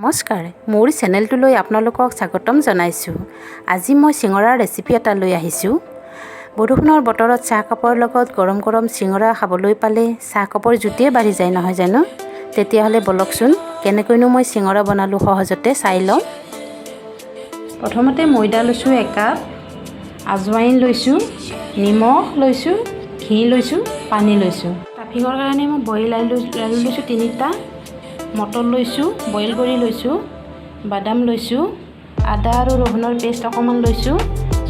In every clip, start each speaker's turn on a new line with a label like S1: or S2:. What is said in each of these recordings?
S1: নমস্কাৰ, মোৰ চেনেলটোলৈ আপোনালোকক স্বাগতম জনাইছোঁ। আজি মই চিঙৰাৰ ৰেচিপি এটা লৈ আহিছোঁ। বৰষুণৰ বতৰত চাহকাপৰ লগত গৰম গৰম চিঙৰা খাবলৈ পালে চাহকাপৰ জুতিয়ে বাঢ়ি যায় নহয় জানো? তেতিয়াহ'লে বলকচোন কেনেকৈনো মই চিঙৰা বনালোঁ সহজতে চাই লওঁ। প্ৰথমতে ময়দা লৈছোঁ 1 কাপ, আজৱাইন লৈছোঁ, নিমখ লৈছোঁ, ঘি লৈছোঁ, পানী লৈছোঁ। ষ্টাফিঙৰ কাৰণে মই বইল আলু লৈছোঁ 3টা, মটৰ লৈছোঁ, বইল কৰি লৈছোঁ, বাদাম লৈছোঁ, আদা আৰু ৰহুনৰ পেষ্ট অকণমান লৈছোঁ,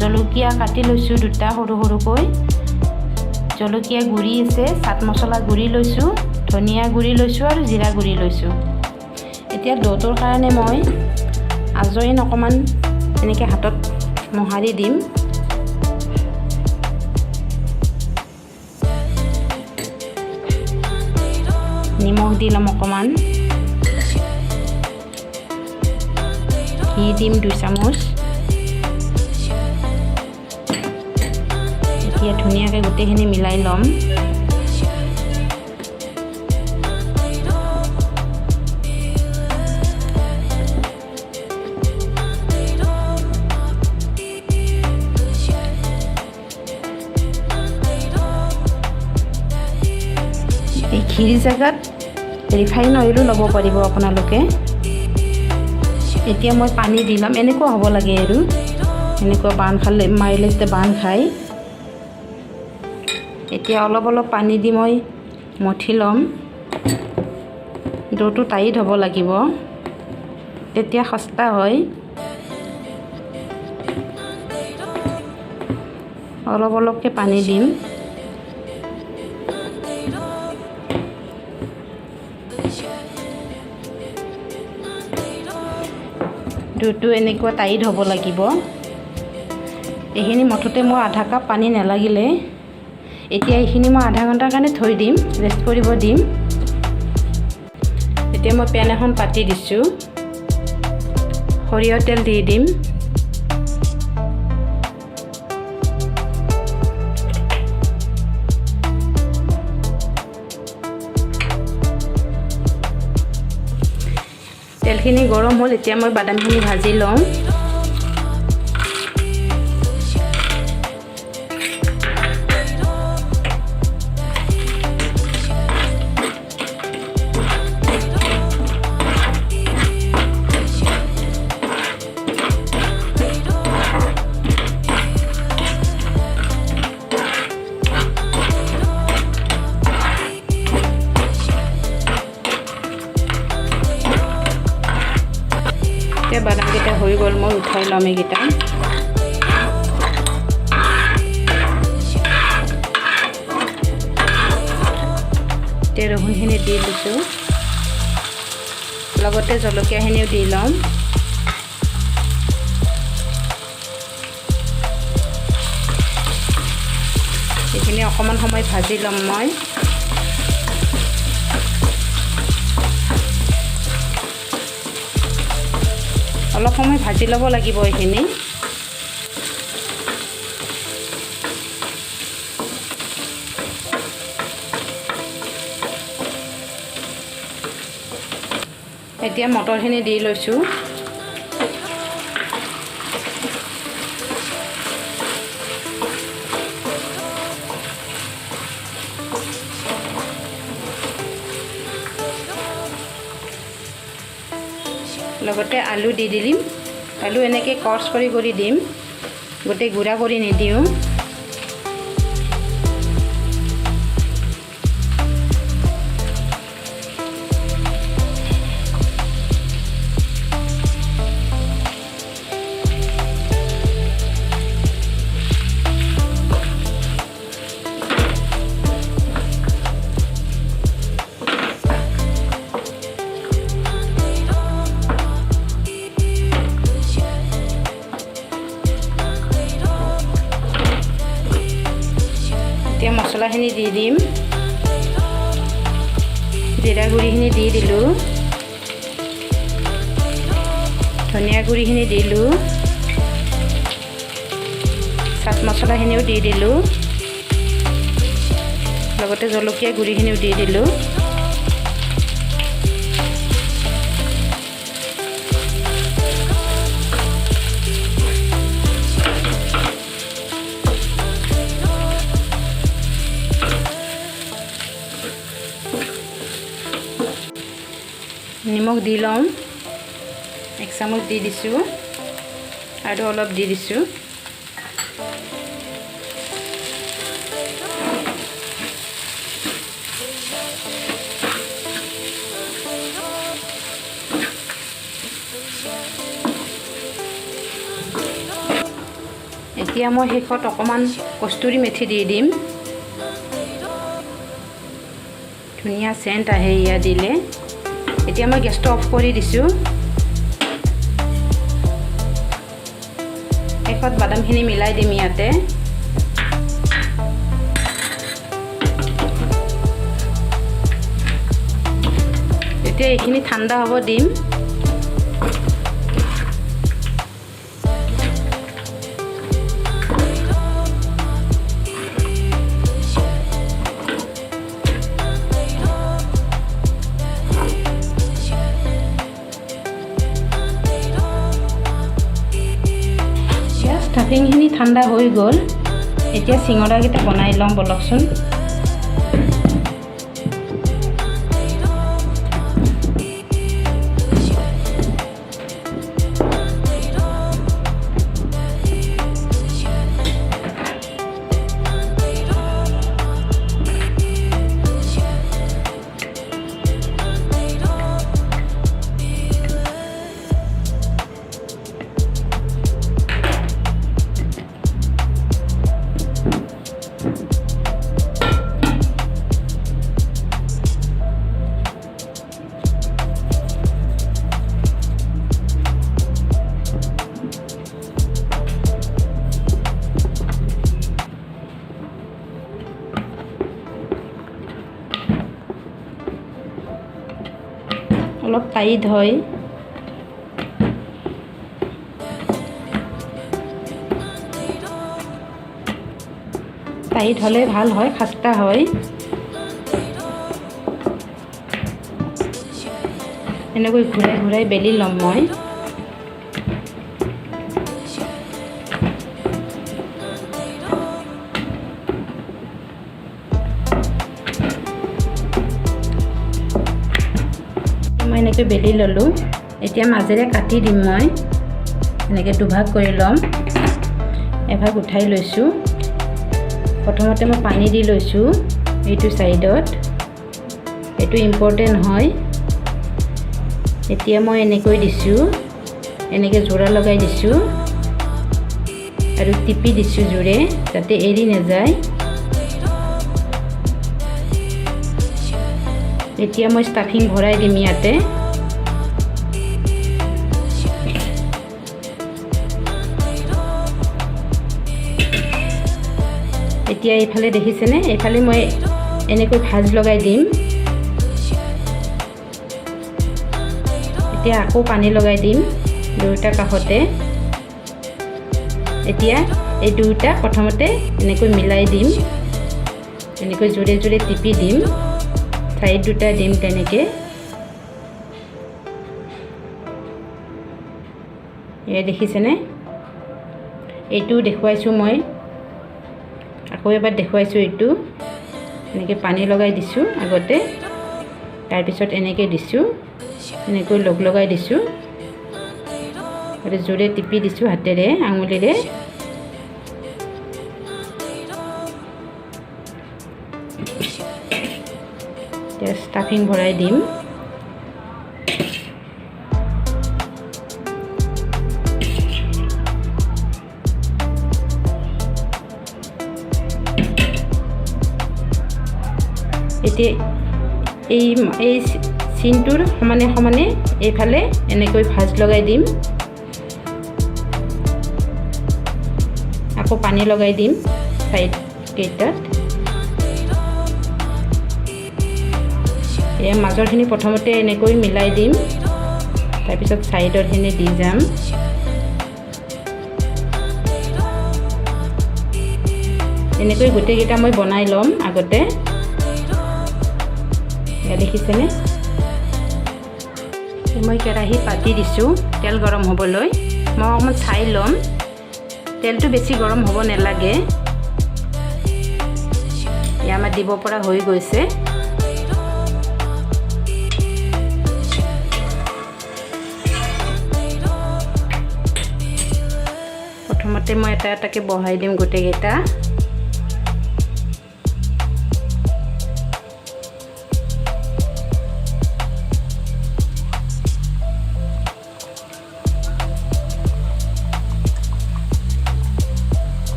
S1: জলকীয়া কাটি লৈছোঁ 2টা সৰু সৰুকৈ, জলকীয়া গুড়ি আছে, চাট মছলা গুড়ি লৈছোঁ, ধনিয়া গুড়ি লৈছোঁ আৰু জিৰা গুড়ি লৈছোঁ। এতিয়া ড'টোৰ কাৰণে মই আজৱাইন অকণমান এনেকৈ হাতত মোহাৰি দিম। নিমখ দি ল'ম অকণমান, ঘি দিম 2 চামুচ। এতিয়া ধুনীয়াকৈ গোটেইখিনি মিলাই ল'ম। এই ঘিৰ জেগাত ৰিফাইন অইলো ল'ব পাৰিব আপোনালোকে। এতিয়া মই পানী দি ল'ম, এনেকুৱা হ'ব লাগে আৰু এনেকুৱা বান খালে মাৰিলে যেতিয়া বান খায়। এতিয়া অলপ অলপ পানী দি মই মঠি ল'ম। ড'টো টাইট হ'ব লাগিব, তেতিয়া সস্তা হয়। অলপ অলপকৈ পানী দিম। ড'টো এনেকুৱা টাইট হ'ব লাগিব। এইখিনি মঠোতে মোৰ আধা কাপ পানী নালাগিলে। এতিয়া এইখিনি মই আধা ঘণ্টাৰ কাৰণে থৈ দিম, ৰেষ্ট কৰিব দিম। এতিয়া মই পেন এখন পাতি দিছোঁ, সৰিয়হ তেল দি দিম। তেলখিনি গৰম হ'ল, এতিয়া মই বাদামখিনি ভাজি লওঁ। এতিয়া বাদামকেইটা হৈ গ'ল, মই উঠাই ল'ম এইকেইটা। এতিয়া ৰহুনখিনি দি দিছোঁ, লগতে জলকীয়াখিনিও দি ল'ম। এইখিনি অকণমান সময় ভাজি ল'ম মই। অলপ সময় ভাজি ল'ব লাগিব এইখিনি। এতিয়া মটৰখিনি দি লৈছোঁ। লগতে আলু দি দিম। আলু এনেকৈ কৰ্চ কৰি দিম, গোটেই গুড়া কৰি নিদিওঁ। এতিয়া মছলাখিনি দি দিম। জিৰা গুড়িখিনি দি দিলোঁ, ধনিয়া গুড়িখিনি দিলোঁ, চাট মছলাখিনিও দি দিলোঁ, লগতে জলকীয়া গুড়িখিনিও দি দিলোঁ। নিমখ দি লওঁ। 1 চামুচ দি দিছোঁ আৰু অলপ দি দিছোঁ। এতিয়া মই শেষত অকণমান কস্তুৰী মেথি দি দিম। ধুনীয়া চেণ্ট আহে ইয়া দিলে। এতিয়া মই গেছটো অফ কৰি দিছোঁ। শেষত বাদামখিনি মিলাই দিম ইয়াতে। এতিয়া এইখিনি ঠাণ্ডা হ'ব দিম। ষ্টাফিংখিনি ঠাণ্ডা হৈ গ'ল। এতিয়া চিঙৰাকেইটা বনাই লওঁ বলকচোন। অলপ টাইট হয়। টাইট হ'লে ভাল হয়, খাস্তা হয়। এনেকৈ ঘূৰাই ঘূৰাই বেলি ল'ম মই। মই এনেকৈ বেলি ল'লোঁ। এতিয়া মাজেৰে কাটি দিম মই। এনেকৈ দুভাগ কৰি ল'ম। এভাগ উঠাই লৈছোঁ। প্ৰথমতে মই পানী দি লৈছোঁ এইটো ছাইডত। এইটো ইম্পৰ্টেণ্ট হয়। এতিয়া মই এনেকৈ দিছোঁ। এনেকৈ জোৰা লগাই দিছোঁ আৰু টিপি দিছোঁ জোৰে, যাতে এৰি নাযায়। এতিয়া মই ষ্টাফিং ভৰাই দিম ইয়াতে। এতিয়া এইফালে দেখিছেনে? এইফালে মই এনেকৈ ভাজ লগাই দিম। এতিয়া আকৌ পানী লগাই দিম দুয়োটা কাষতে। এতিয়া এই দুয়োটা প্ৰথমতে এনেকৈ মিলাই দিম। এনেকৈ জোৰে জোৰে টিপি দিম। ছাইড দুটা দিম তেনেকৈ। এয়া দেখিছেনে? এইটো দেখুৱাইছোঁ মই। আকৌ এবাৰ দেখুৱাইছোঁ এইটো। এনেকৈ পানী লগাই দিছোঁ আগতে, তাৰপিছত এনেকৈ দিছোঁ। এনেকৈ লগাই দিছোঁ আৰু জোৰে টিপি দিছোঁ হাতেৰে, আঙুলিৰে। এতিয়া ষ্টাফিং ভৰাই দিম। এতিয়া এই চিনটোৰ সমানে সমানে এইফালে এনেকৈ ভাজ লগাই দিম। আকৌ পানী লগাই দিম ছাইড কেইটাত। এয়া মাজৰখিনি প্ৰথমতে এনেকৈ মিলাই দিম, তাৰপিছত ছাইডৰখিনি দি যাম। এনেকৈ গোটেইকেইটা মই বনাই ল'ম আগতে। দেখিছেনে? মই কেৰাহী পাতি দিছোঁ তেল গৰম হ'বলৈ। মই অকণমান চাই ল'ম, তেলটো বেছি গৰম হ'ব নালাগে। এয়া আমাৰ দিব পৰা হৈ গৈছে। প্ৰথমতে মই এটা এটাকৈ বহাই দিম গোটেইকেইটা।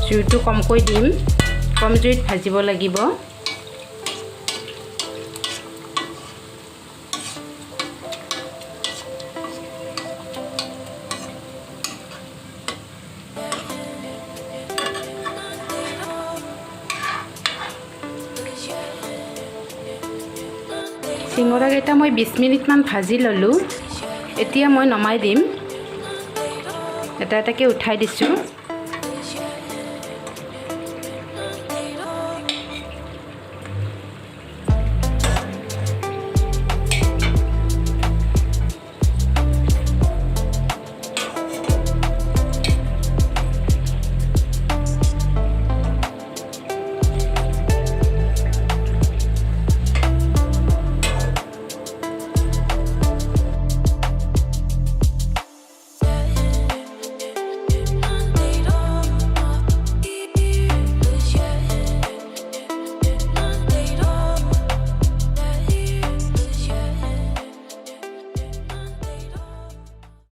S1: জুইটো কমকৈ দিম, কম জুইত ভাজিব লাগিব। চিঙৰাকেইটা মই 20 মিনিটমান ভাজি ল'লোঁ। এতিয়া মই নমাই দিম, এটা এটাকৈ উঠাই দিছোঁ।